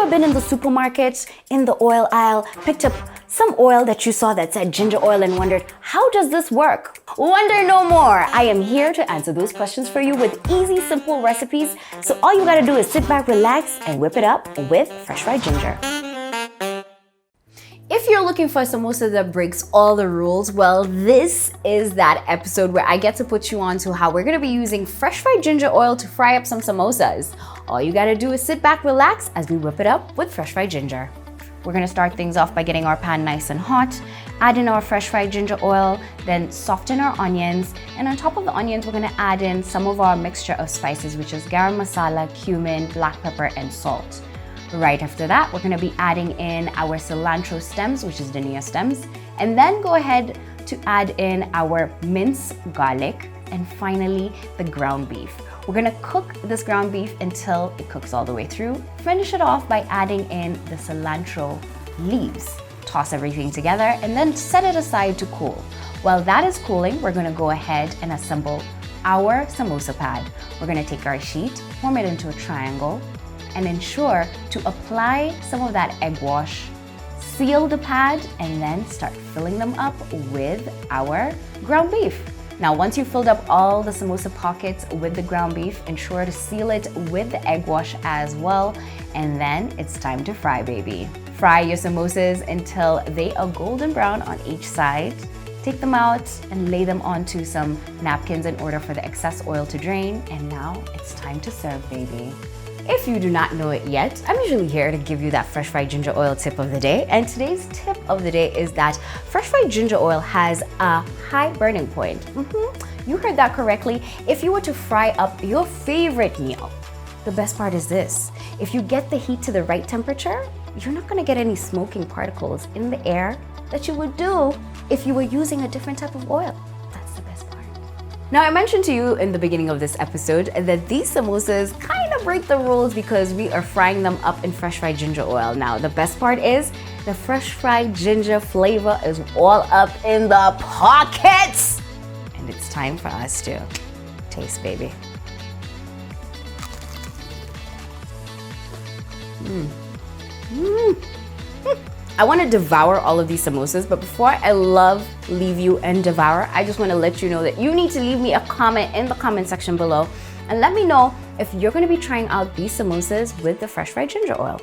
ever been in the supermarket, in the oil aisle, picked up some oil that you saw that said ginger oil and wondered, how does this work? Wonder no more. I am here to answer those questions for you with easy, simple recipes. So all you gotta do is sit back, relax, and whip it up with fresh fried ginger. If you're looking for a samosa that breaks all the rules, well, this is that episode where I get to put you on to how we're gonna be using fresh fried ginger oil to fry up some samosas. All you gotta do is sit back, relax as we whip it up with fresh fried ginger. We're gonna start things off by getting our pan nice and hot, add in our fresh fried ginger oil, then soften our onions, and on top of the onions, we're gonna add in some of our mixture of spices, which is garam masala, cumin, black pepper, and salt. Right after that, we're gonna be adding in our cilantro stems, which is dania stems, and then go ahead to add in our minced garlic, and finally, the ground beef. We're gonna cook this ground beef until it cooks all the way through. Finish it off by adding in the cilantro leaves. Toss everything together and then set it aside to cool. While that is cooling, we're gonna go ahead and assemble our samosa pad. We're gonna take our sheet, form it into a triangle, and ensure to apply some of that egg wash, seal the pad, and then start filling them up with our ground beef. Now, once you've filled up all the samosa pockets with the ground beef, ensure to seal it with the egg wash as well, and then it's time to fry, baby. Fry your samosas until they are golden brown on each side. Take them out and lay them onto some napkins in order for the excess oil to drain, and now it's time to serve, baby. If you do not know it yet, I'm usually here to give you that fresh fried ginger oil tip of the day. And today's tip of the day is that fresh fried ginger oil has a high burning point. You heard that correctly. If you were to fry up your favorite meal, the best part is this. If you get the heat to the right temperature, you're not gonna get any smoking particles in the air that you would do if you were using a different type of oil. That's the best part. Now, I mentioned to you in the beginning of this episode that these samosas kind of break the rules because we are frying them up in fresh fried ginger oil. Now, the best part is the fresh fried ginger flavor is all up in the pockets. And it's time for us to taste, baby. I want to devour all of these samosas, but before I leave you and devour, I just want to let you know that you need to leave me a comment in the comment section below and let me know if you're going to be trying out these samosas with the fresh fried ginger oil.